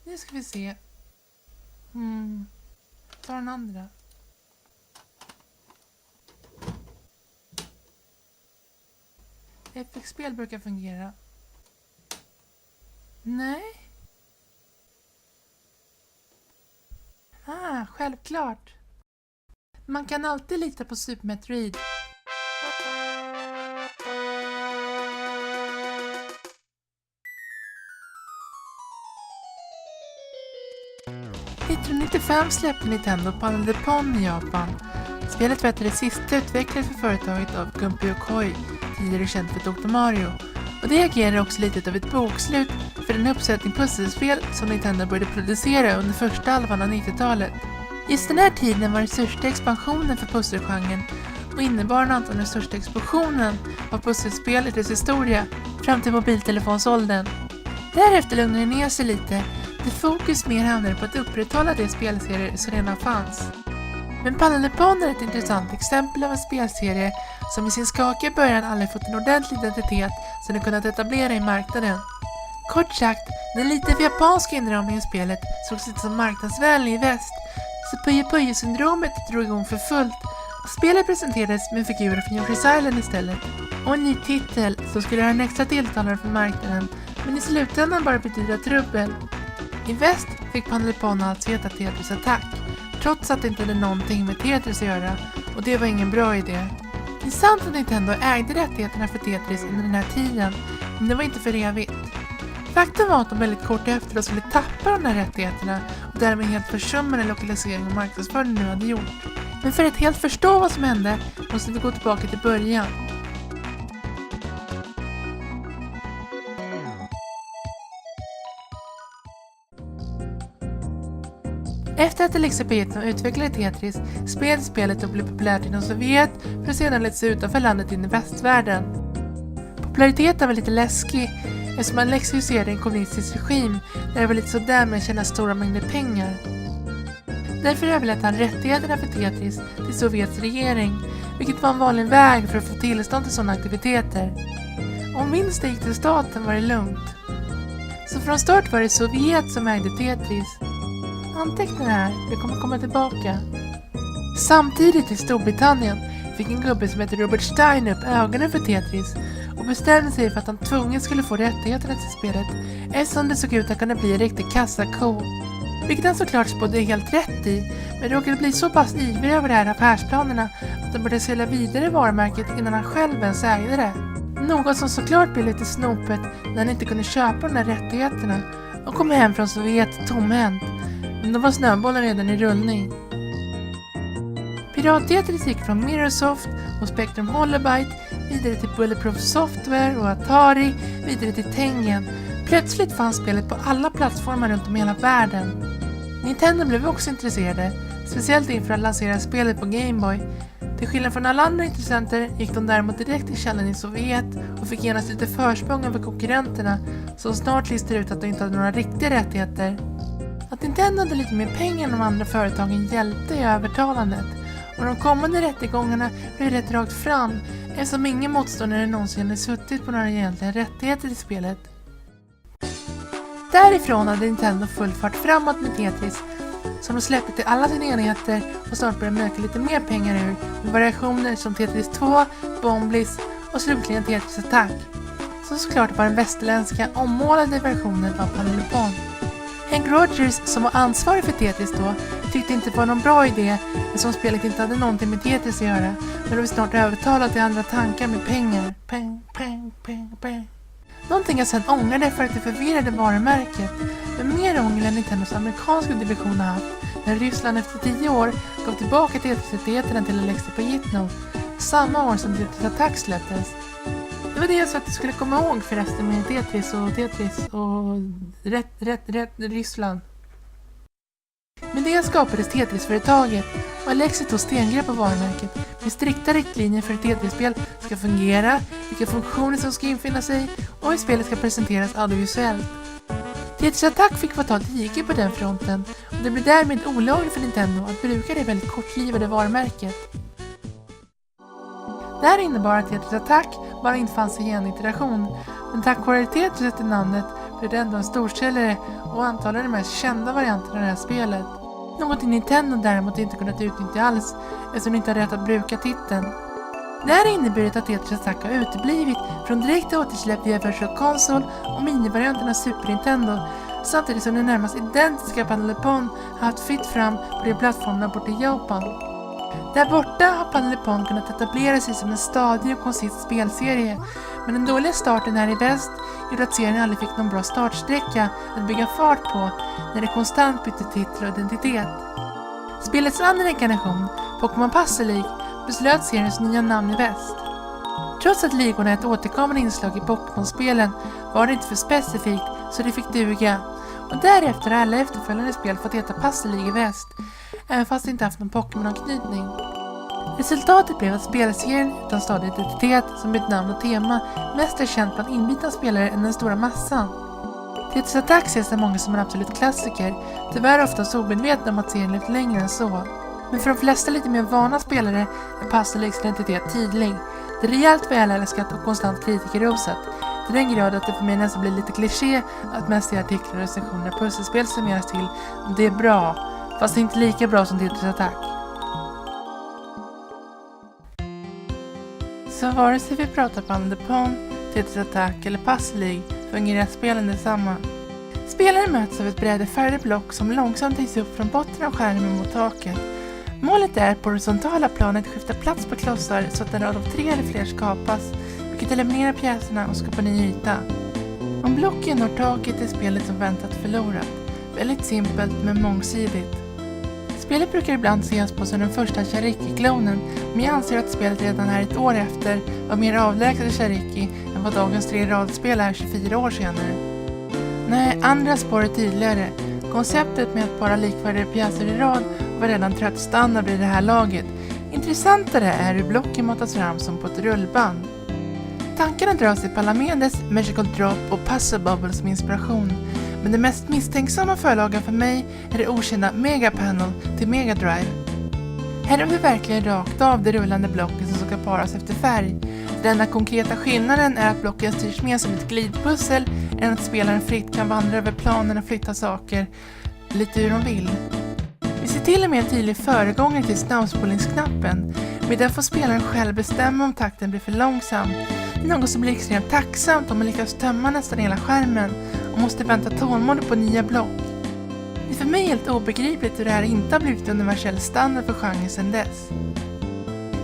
Nu ska vi se. Ta den andra. FX-spel brukar fungera. Nej. Självklart. Man kan alltid lita på Super Metroid. –1995 släppte Nintendo Panel Pon i Japan. Spelet var det sista utvecklade för företaget av Gunpei Yokoi, tidigare känd för Dr. Mario. Och det agerar också lite av ett bokslut för den uppsättning pusselspel som Nintendo började producera under första halvan av 90-talet. Just den här tiden var den största expansionen för pusselgenren och innebar antagligen den största explosionen av pusselspel i dess historia fram till mobiltelefonsåldern. Därefter lugnade det ner sig lite, där fokus mer hamnade på att upprätthålla de spelserier som redan fanns. Men Panel Pon är ett intressant exempel av en spelserie som i sin skakiga början aldrig fått en ordentlig identitet som den kunnat etablera i marknaden. Kort sagt, den lite för japanska inramningen i spelet sågs inte som marknadsvänlig i väst, så Puyo-Puyo-syndromet drog igång för fullt och spelet presenterades med figurer från Yoshi's Island istället. Och en ny titel som skulle ha en extra deltagare från marknaden, men i slutändan bara betyda trubbel. I väst fick Panel Pon alltså heta Tetris Attack, trots att det inte hade någonting med Tetris att göra, och det var ingen bra idé. Det är sant att Nintendo ägde rättigheterna för Tetris under den här tiden, men det var inte för evigt. Faktum var att de väldigt kort efter då skulle tappa de här rättigheterna och därmed helt försumma den lokalisering och marknadsföring de nu hade gjort. Men för att helt förstå vad som hände måste vi gå tillbaka till början. Efter att Alexei Pajitnov utvecklade Tetris spelade spelet och blev populärt inom Sovjet för att sedan leda sig utanför landet in i västvärlden. Populariteten var lite läskig eftersom Alexei huserade en kommunistisk regim där det var lite sådär med att tjäna stora mängder pengar. Därför överlät han rättigheterna för Tetris till Sovjets regering, vilket var en vanlig väg för att få tillstånd till sådana aktiviteter. Om vinsten gick till staten var det lugnt. Så från start var det Sovjet som ägde Tetris. Anteckna här, det kommer komma tillbaka. Samtidigt i Storbritannien fick en gubbe som heter Robert Stein upp ögonen för Tetris och bestämde sig för att han tvunget skulle få rättigheterna till spelet eftersom det såg ut att kunna bli en riktig kassako. Vilket han såklart spådde helt rätt i, men råkade bli så pass ivrig över de här affärsplanerna att han började sälja vidare varumärket innan han själv ens ägde det. Något som såklart blev lite snopet när han inte kunde köpa de här rättigheterna och kom hem från Sovjet tomhänt. Men då var snöbollen redan i rullning. Pirat-Tetris gick från Mirrorsoft och Spectrum Holobyte vidare till Bulletproof Software och Atari vidare till Tengen. Plötsligt fanns spelet på alla plattformar runt om i hela världen. Nintendo blev också intresserade, speciellt inför att lansera spelet på Game Boy. Till skillnad från alla andra intressenter gick de däremot direkt till källan i Sovjet och fick genast lite försprång över konkurrenterna som snart listade ut att de inte hade några riktiga rättigheter. Att Nintendo hade lite mer pengar än de andra företagen hjälpte i övertalandet och de kommande rättegångarna blev rätt rakt fram eftersom ingen motståndare någonsin hade suttit på några egentliga rättigheter till spelet. Därifrån hade Nintendo full fart framåt med Tetris som de släppte till alla sina enheter och snart började mörka lite mer pengar ur med variationer som Tetris 2, Bomblis och slutligen Tetris Attack, som såklart var den västerländska ommålade versionen av Panel Pon. Hank Rogers, som var ansvarig för Tetris då, tyckte inte det var någon bra idé eftersom spelet inte hade någonting med Tetris att göra, men de snart övertalat till andra tankar med pengar. Peng. Någonting jag sedan ångrade för att det förvirrade varumärket, men mer ånger än Nintendos amerikanska division har haft när Ryssland efter 10 år gav tillbaka Tetris-rättigheterna till Alexei Pajitnov samma år som Tetris Attack släpptes. Det var det så att du skulle komma ihåg förresten med Tetris och rätt Ryssland. Med det skapades Tetris-företaget och Alexei tog stengrepp på varumärket med strikta riktlinjer för hur Tetris-spel ska fungera, vilka funktioner som ska infinna sig och hur spelet ska presenteras audiovisuellt. Tetris Attack fick få ta dike på den fronten och det blev därmed olagligt för Nintendo att bruka det väldigt kortlivade varumärket. Det här innebar att Tetris Attack bara inte fanns i en iteration, men tack vare Tetris till namnet är det ändå en storsäljare och antagligen den mest kända varianten av det här spelet. Något Nintendo däremot inte kunnat utnyttja alls eftersom de inte har rätt att bruka titeln. Det här har inneburit att Tetris Attack har uteblivit från direkt återsläpp via Virtual Console och minivarianten av Super Nintendo, samtidigt som den närmast identiska Panelepon har haft fritt fram på de plattformarna borta i Japan. Där borta har Panelepon kunnat etablera sig som en stadig och konsist spelserie, men den dåliga starten här i väst gjorde att serien aldrig fick någon bra startsträcka att bygga fart på när det konstant bytte titel och identitet. Spelets andra inkarnation, Pokémon Puzzle League, beslöt seriens nya namn i väst. Trots att ligorna är ett återkommande inslag i Pokémon-spelen var det inte för specifikt så det fick duga, och därefter har alla efterföljande spel fått heta Puzzle League i väst, även fast det inte haft någon Pokémon-anknytning. Resultatet blev att spelserien utan stadig identitet som bytt namn och tema mest är känt bland inbitna spelare än den stora massan. Tetris Attack ses av många som en absolut klassiker, tyvärr oftast omedvetna om att serien levt längre än så. Men för de flesta lite mer vana spelare är Puzzle Leagues identitet tydlig. Det är rejält välälskat och konstant kritikerrosat, till den grad att det för mig nästan blir lite kliché att mest i artiklar och recensioner pusselspel summeras till om det är bra, fast inte lika bra som Tetris Attack. Så vare sig vi pratar Panelepon, Tetris Attack eller Puzzle League fungerar spelen detsamma. Spelaren möts av ett bräde färre block som långsamt täcks upp från botten av skärmen mot taket. Målet är att på horisontala planet skifta plats på klossar så att en rad av 3 eller fler skapas, vilket eliminerar pjäserna och skapar ny yta. Om blocken når taket är spelet som väntat förlorat. Väldigt simpelt men mångsidigt. Spelet brukar ibland ses på som den första Chariki-klonen, men jag anser att spelet redan är ett år efter var mer avlägsnade Chariki än vad dagens 3 radspel är 24 år senare. Nej, andra spår är tydligare. Konceptet med att bara likvärdiga pjäser i rad var redan trött standard i det här laget. Intressantare är hur blocken matas fram som på ett rullband. Tankarna dras till Palamedes, Magical Drop och Puzzle Bubble som inspiration. Men det mest misstänksamma förlagen för mig är det okända Mega Panel till Mega Drive. Här är vi verkligen rakt av de rullande blocken som ska paras efter färg. Den enda konkreta skillnaden är att blocken styrs mer som ett glidpussel än att spelaren fritt kan vandra över planen och flytta saker lite hur de vill. Vi ser till och med en tydlig föregångare till snabbspolningsknappen, men där får spelaren själv bestämma om takten blir för långsam. Det är något som blir extremt tacksamt om man lyckas tömma nästan hela skärmen och måste vänta tålmodigt på nya block. Det är för mig helt obegripligt hur det här inte har blivit universell standard för genren sedan dess.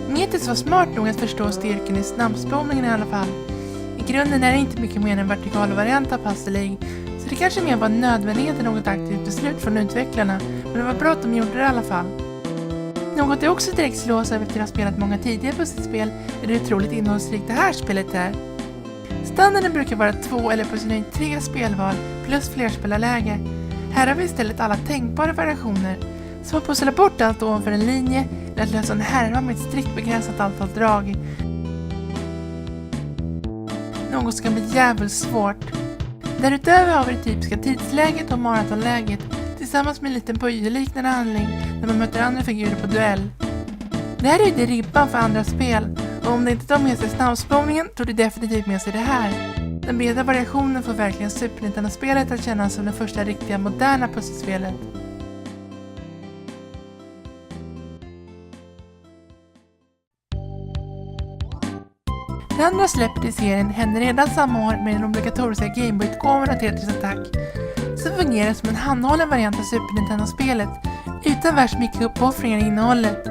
Metis var smart nog att förstå styrkan i snabbspolningen i alla fall. I grunden är det inte mycket mer än en vertikal variant av Puzzle League, så det kanske mer var en nödvändighet än något aktivt beslut från utvecklarna, men det var bra att de gjorde det i alla fall. Något jag också direkt slås över efter att ha spelat många tidigare pusselspel är hur otroligt innehållsrikt det här spelet är. Standarden brukar vara 2 eller på sin höjd 3 spelval plus flerspelarläge. Här har vi istället alla tänkbara variationer, som att pussla bort allt ovanför en linje eller att lösa en härva med ett strikt begränsat antal drag. Något som kan bli jävligt svårt. Därutöver har vi det typiska tidsläget och maratonläget tillsammans med en liten pöjeliknande handling när man möter andra figurer på duell. Det här är ju det ribban för andra spel, och om det inte tar med sig snabbspolningen tog det definitivt med sig det här. Den breda variationen får verkligen Super Nintendo-spelet att kännas som det första riktiga moderna pusselspelet. Det andra släppet i serien hände redan samma år med den obligatoriska Gameboy-utgåvan av Tetris Attack, som fungerar som en handhållen variant av Super Nintendo-spelet utan värst mycket uppoffringar i innehållet.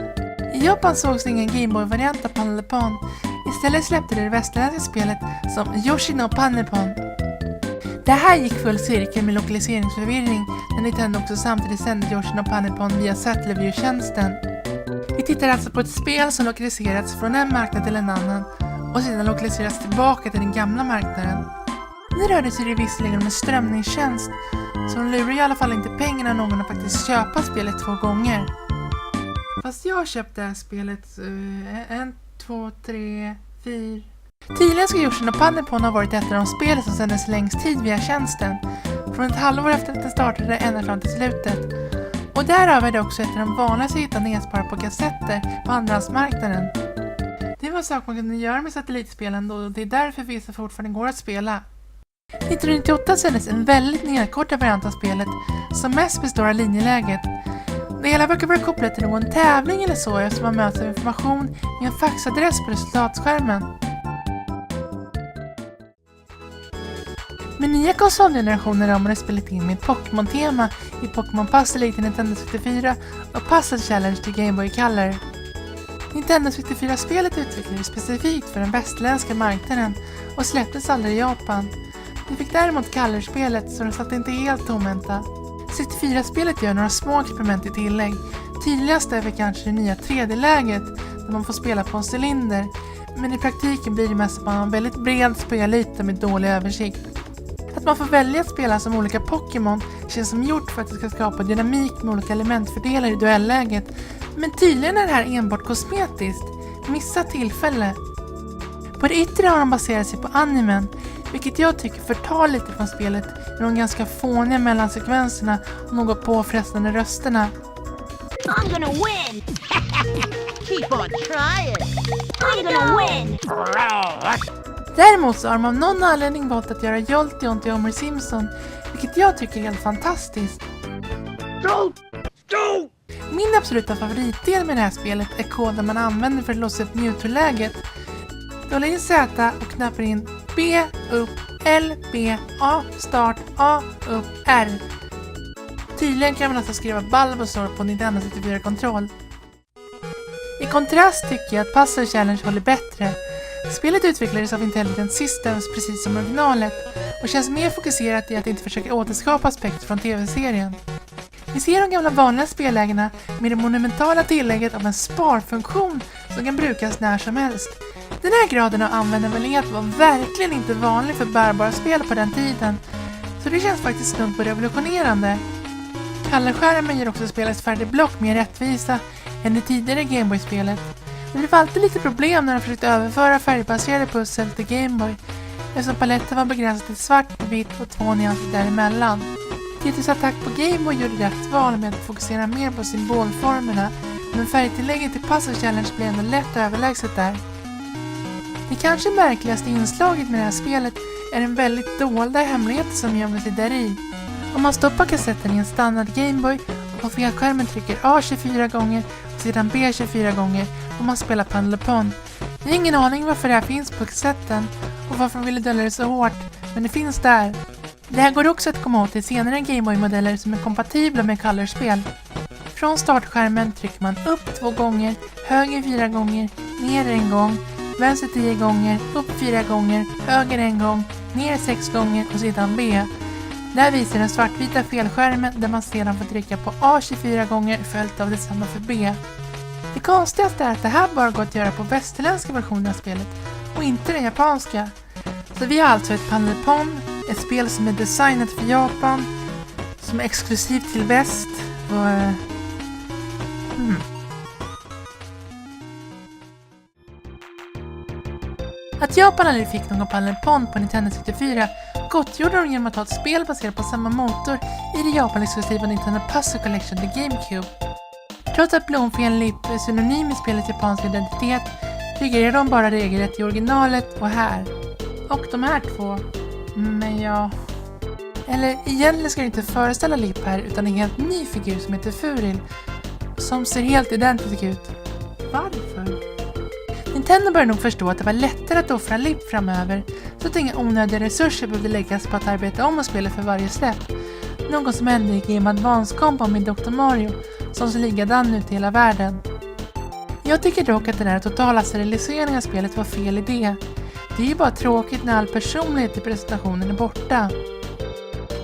I Japan sågs ingen Gameboy-variant av Panelepon. Istället släppte det västerländska spelet som Yoshi no Panelepon. Det här gick full cirkel med lokaliseringsförvirring när Nintendo också samtidigt sände Yoshi no Panelepon via Satellaview-tjänsten. Vi tittar alltså på ett spel som lokaliserats från en marknad till en annan och sedan lokaliseras tillbaka till den gamla marknaden. Nu rörde sig det visserligen om en strömningstjänst, så de lurar i alla fall inte pengarna någon att faktiskt köpa spelet 2 gånger. Fast jag har köpt det här spelet 1, 2, 3, 4... Tydligen ska Yoshi no Panelepon ha varit ett av de spel som sändes längst tid via tjänsten, från ett halvår efter att det startade ända fram till slutet. Och därav är det också ett av de vanligaste hitta nedspara på kassetter på andrahandsmarknaden. Det var en sak man kunde göra med satellitspelen då, och det är därför vissa fortfarande går att spela. 1998 sändes en väldigt nedkortad variant av spelet som mest består av linjeläget. Det hela verkar vara kopplat till någon tävling eller så eftersom man möts av information med en faxadress på resultatskärmen. Med nya konsolgenerationer har man spelat in med ett Pokémon-tema i Pokémon Puzzle till Nintendo 64 och Puzzle Challenge till Game Boy Color. Nintendo 64-spelet utvecklades specifikt för den västerländska marknaden och släpptes aldrig i Japan. Vi fick däremot Color-spelet så de satt inte helt tomhänta. 64-spelet gör några små experiment i tillägg. Tydligast är väl kanske det nya 3D-läget där man får spela på en cylinder, men i praktiken blir det mest att man har en väldigt bred spelyta med dålig översikt. Att man får välja att spela som olika Pokémon känns som gjort för att det ska skapa dynamik med olika elementfördelar i duelläget, men tydligen är det här enbart kosmetiskt. Missa tillfälle. På det yttre har de baserat sig på animen, vilket jag tycker förtar lite från spelet med de ganska fåniga mellansekvenserna och något påfrestande rösterna. I'm gonna win! Keep on trying! I'm gonna win! Däremot så har de av någon anledning valt att göra Jolteon till Homer Simpson, vilket jag tycker är helt fantastiskt. Min absoluta favoritdel med det här spelet är koden man använder för att låsa upp Mewtwo-läget. Du håller in Z och knappar in B, upp, L, B, A, start, A, upp, R. Tydligen kan man alltså skriva Bulbasaur på Nintendo 64-kontroll. I kontrast tycker jag att Puzzle Challenge håller bättre. Spelet utvecklades av Intelligent Systems precis som originalet och känns mer fokuserat i att inte försöka återskapa aspekter från tv-serien. Vi ser de gamla vanliga spellägena med det monumentala tillägget av en sparfunktion som kan brukas när som helst. Den här graden av användarvänlighet var verkligen inte vanlig för bärbara spel på den tiden, så det känns faktiskt snudd på revolutionerande. Color-skärmen ger också spelets färdigblock mer rättvisa än det tidigare Gameboy-spelet. Det blev alltid lite problem när de försökte överföra färgbaserade pussel till Gameboy, eftersom paletten var begränsad till svart, vitt och 2 nyanser däremellan. Tetris Attack på Gameboy gjorde rätt val med att fokusera mer på symbolformerna, men färgtillägget till Puzzle Challenge blev ändå lätt överlägset där. Det kanske märkligaste inslaget med det här spelet är den väldigt dolda hemligheten som gömmer sig där i. Om man stoppar kassetten i en standard Gameboy och på felskärmen trycker A 24 gånger och sedan B 24 gånger och man spelar Pandlepon. Jag har ingen aning varför det här finns på kassetten och varför de ville dölja det så hårt, men det finns där. Det här går också att komma åt i senare Gameboy-modeller som är kompatibla med Color-spel. Från startskärmen trycker man upp 2 gånger, höger 4 gånger, ner 1 gång, vänster 10 gånger, upp 4 gånger, höger 1 gång, ner 6 gånger och sedan B. Där visar den svartvita felskärmen där man sedan får trycka på A 24 gånger följt av detsamma för B. Det konstigaste är att det här bara går att göra på västerländska versioner av spelet och inte den japanska. Så vi har alltså ett Pandlepon, ett spel som är designat för Japan, som är exklusivt till väst och... Att Japan aldrig fick någon Pandlepon på Nintendo 64 gottgjorde de genom att ha ett spel baserat på samma motor i det Japan-exklusiva Nintendo Puzzle Collection till GameCube. Trots att Blomfen Lip är synonym med spelets japanska identitet figurerar de bara regelrätt i originalet och här. Och de här två. Men ja... Eller egentligen ska det inte föreställa Lip här utan en helt ny figur som heter Furil som ser helt identisk ut. Varför? Nintendo började nog förstå att det var lättare att offra Lip framöver så att inga onödiga resurser behövde läggas på att arbeta om och spela för varje släpp. Något som hände i Game Advance Combo med Dr. Mario som så likadan ut i hela världen. Jag tycker dock att den här totala serialiseringen av spelet var fel idé. Det är ju bara tråkigt när all personlighet i presentationen är borta.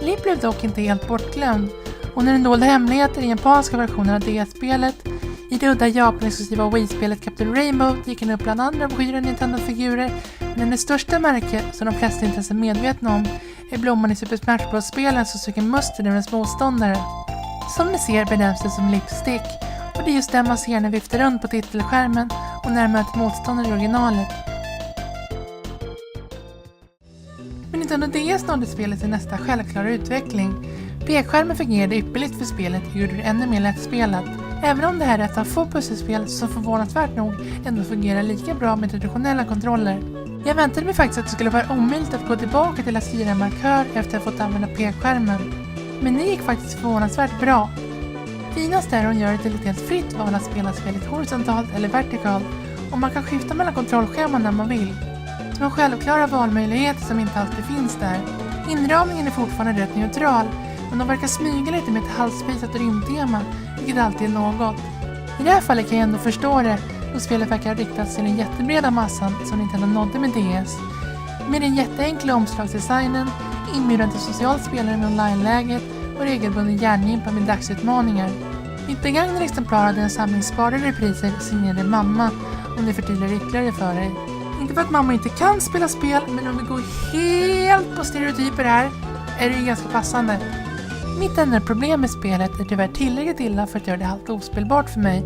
Lip blev dock inte helt bortglömd och när den dolda hemligheten i japanska versionen av DS-spelet i det udda Japan-exklusiva Wii-spelet Captain Rainbow gick han upp bland andra obskyra Nintendo-figurer, men det största märke som de flesta inte ens är medvetna om är blomman i Super Smash Bros-spelen som söker muster ur ens motståndare. Som ni ser benämns det som lipstick och det är just den man ser när vi viftar runt på titelskärmen och när man möter motståndare i originalet. Men Nintendo DS nådde spelet till nästa självklara utveckling. Pekskärmen fungerade ypperligt för spelet och gjorde det ännu mer lättspelat. Även om det här är ett av få pusselspel som förvånansvärt nog ändå fungerar lika bra med traditionella kontroller. Jag väntade mig faktiskt att det skulle vara omöjligt att gå tillbaka till att styra en markör efter att ha fått använda pekskärmen. Men det gick faktiskt förvånansvärt bra. Finast är hon gör det till ett helt fritt val att spela spelet horisontalt eller vertikalt och man kan skifta mellan kontrollscheman när man vill. Två självklara valmöjligheter som inte alltid finns där. Inramningen är fortfarande rätt neutral, men de verkar smyga lite med ett halvspisat rymdtema, vilket alltid är något. I det här fallet kan jag ändå förstå det, då spelet verkar riktas till den jättebreda massan som Nintendo nådde med DS. Med den jätteenkla omslagsdesignen, inbjudan till socialt spelare med online-läget och regelbunden hjärngympa med dagsutmaningar. Mitt begagnade exemplar hade en samling sparade repriser signerade mamma, om det förtydligar ytterligare för dig. Inte för att mamma inte kan spela spel, men om vi går helt på stereotyper här är det ju ganska passande. Mitt enda problem med spelet är tyvärr tillräckligt illa för att göra det halvt ospelbart för mig.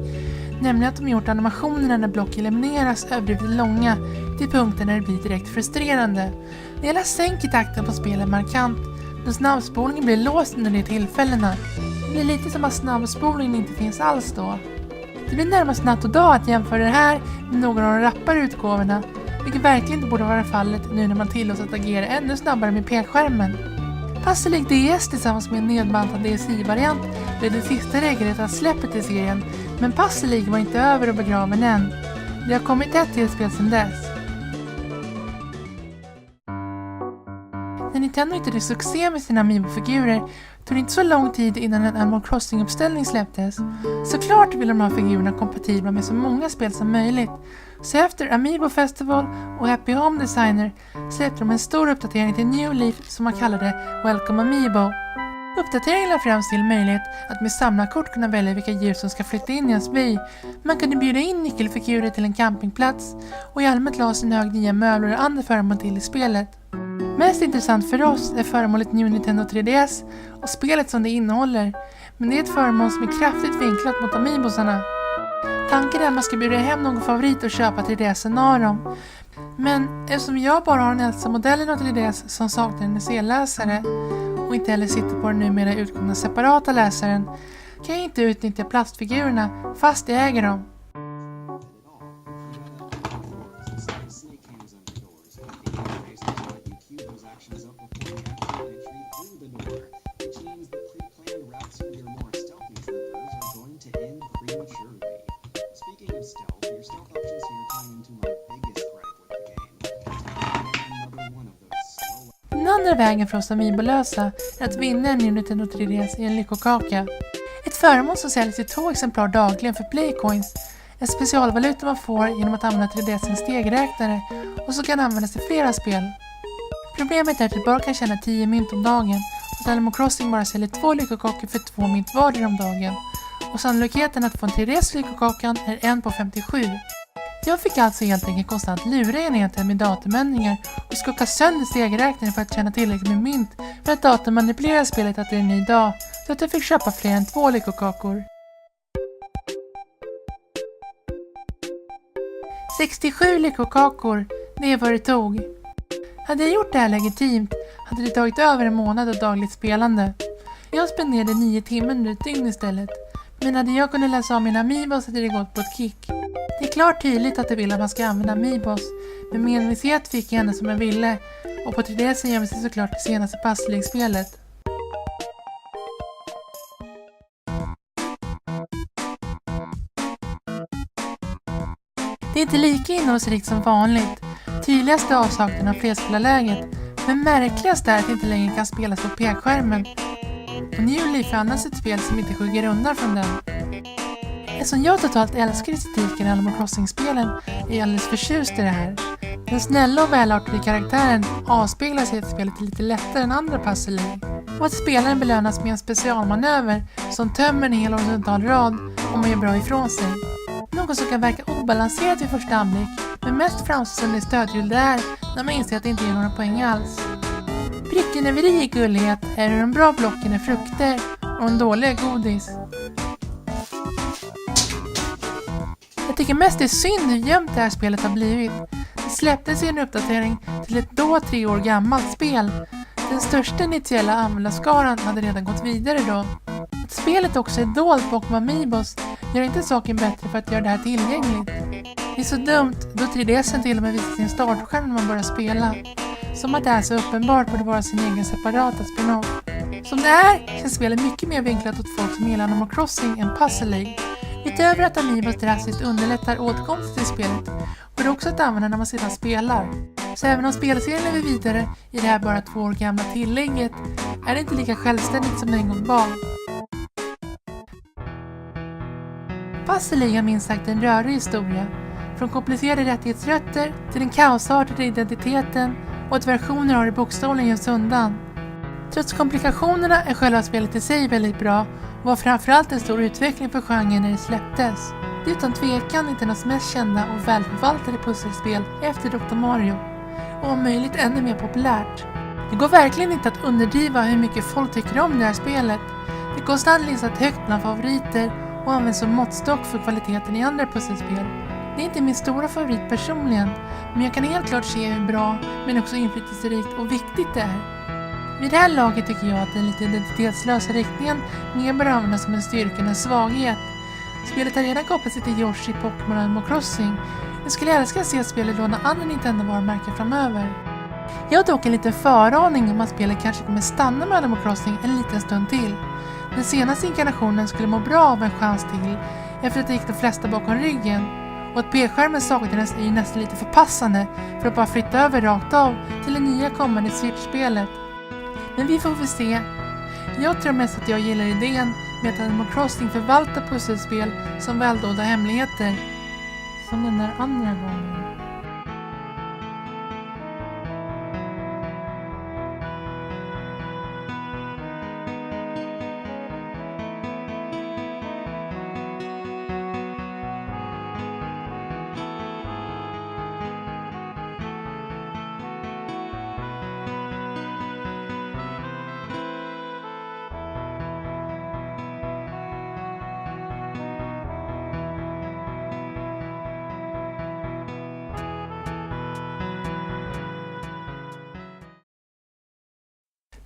Nämligen att de gjort animationerna när block elimineras överdrivet långa till punkter när det blir direkt frustrerande. Det hela sänker takten på spelet markant, då snabbspolningen blir låst under de tillfällena. Det blir lite som att snabbspolningen inte finns alls då. Det blir närmast natt och dag att jämföra det här med någon av de rappare utgåvorna, vilket verkligen inte borde vara fallet nu när man tillåts att agera ännu snabbare med pekskärmen. Puzzle League DS tillsammans med en nedbantad DSi-variant blev det sista regelrätta släppet i serien, men Puzzle League var inte över och begraven än. Det har kommit ett till spel sedan dess. När Nintendo inte hade succé med sina Amiibo-figurer tog det inte så lång tid innan en Animal Crossing-uppställning släpptes. Såklart vill de ha figurerna kompatibla med så många spel som möjligt. Så efter Amiibo Festival och Happy Home Designer släppte de en stor uppdatering till New Leaf som man kallade Welcome Amiibo. Uppdateringen la främst till möjlighet att med samlarkort kunna välja vilka djur som ska flytta in i ens by. Man kunde bjuda in nyckelfigurer till en campingplats och i allmänt lades en hög nya möbler och andra föremål till i spelet. Mest intressant för oss är föremålet New Nintendo 3DS och spelet som det innehåller, men det är ett föremål som är kraftigt vinklat mot Amiibosarna. Tanken är att man ska bjuda hem någon favorit och köpa 3DSen av dem. Men eftersom jag bara har den äldsta modellen av 3DS som saknar en NFC-läsare och inte heller sitter på den numera utkomna separata läsaren kan jag inte utnyttja plastfigurerna fast jag äger dem. Den andra vägen för oss Amiibo-lösa är att vinna en Nintendo 3DS i en lyckokaka. Ett föremål som säljs i 2 exemplar dagligen för Playcoins. En specialvaluta man får genom att använda 3DSens stegräknare och så kan användas i flera spel. Problemet är att du bara kan tjäna 10 mynt om dagen och att Animal Crossing bara säljer 2 lyckokakor för 2 mynt vardera om dagen. Och sannolikheten att få en 3DS lyckokakan är 1 på 57. Jag fick alltså helt enkelt konstant lura enheten med datumändringar och skocka sönder stegräknaren för att tjäna tillräckligt med mynt för att datummanipulera spelet att det är en ny dag, så att jag fick köpa fler än 2 lyckokakor. 67 lyckokakor, det är vad det tog. Hade jag gjort det här legitimt hade det tagit över en månad av dagligt spelande. Jag spenderade 9 timmar under ett dygn istället, men hade jag kunnat läsa av mina Amiibos hade det gått på ett kick. Det är klart tydligt att det vill att man ska använda Amiibos, men med envishet fick jag henne som jag ville, och på 3DS gör sig såklart det senaste Puzzle League-spelet. Det är inte lika innehållsrikt som vanligt. Tydligast är avsaknaden av flerspelarläget, men märkligast är att det inte längre kan spelas på pekskärmen. Och New Leaf är annars ett spel som inte skuggar undan från den. Eftersom jag totalt älskar estetiken i Animal Crossing-spelen är jag alldeles förtjust i det här. Den snälla och välartade karaktären avspeglar sig i att spelet är lite lättare än andra Puzzle League. Och att spelaren belönas med en specialmanöver som tömmer en hel horisontal rad om man gör bra ifrån sig. Något som kan verka obalanserat vid första anblick, men mest framstår som det stödhjul det är när man inser att det inte ger några poäng alls. Pricken över i gullighet är hur en bra blocken är frukter och en dålig är godis. Jag tycker mest det är synd hur gömt det här spelet har blivit. Det släpptes i en uppdatering till ett då 3 år gammalt spel. Den största initiala användarskaran hade redan gått vidare då. Att spelet också är dolt bakom Amiibos gör inte saken bättre för att göra det här tillgängligt. Det är så dumt då 3DSen till och med visar sin startskärm när man börjar spela. Som att det är så uppenbart borde vara sin egen separata spin-off. Som det är känns spelet mycket mer vinklat åt folk som gillar Animal Crossing än Puzzle League. Utöver att Amiibos drastiskt underlättar åtkomst till spelet går det också att använda när man sedan spelar. Så även om spelserien lever vidare i det här bara 2 år gamla tillägget är det inte lika självständigt som det en gång var. Puzzle League har minst sagt en rörig historia. Från komplicerade rättighetsrötter till den kaosartade identiteten och att versioner av det bokstavligen görs undan. Trots komplikationerna är själva spelet i sig väldigt bra och var framförallt en stor utveckling för genren när det släpptes. Det är utan tvekan Nintendos mest kända och välförvaltade pusselspel efter Dr. Mario och om möjligt ännu mer populärt. Det går verkligen inte att underdriva hur mycket folk tycker om det här spelet. Det går konstant listat högt bland favoriter och används som måttstock för kvaliteten i andra pusselspel. Det är inte min stora favorit personligen, men jag kan helt klart se hur bra men också inflytelserikt och viktigt det är. Vid det här laget tycker jag att den lite identitetslösa riktningen mer bör användas som en styrka än en svaghet. Spelet har redan kopplat sig till Yoshi, Pokémon och Animal Crossing. Jag skulle älska att se spelet låna andra Nintendo-varumärken framöver. Jag har dock en liten föraning om att spelet kanske kommer stanna med Animal Crossing en liten stund till. Den senaste inkarnationen skulle må bra av en chans till efter att det gick de flesta bakom ryggen. Och att P-skärmen saknades är ju nästan lite förpassande för att bara flytta över rakt av till det nya kommande Switch-spelet. Men vi får väl se. Jag tror mest att jag gillar idén med att Animal Crossing förvaltar pusselspel som väldolda hemligheter. Som den där andra gången.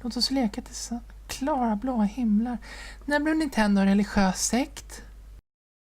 Låt oss leka till klara blåa himlar. När blev Nintendo en religiös sekt?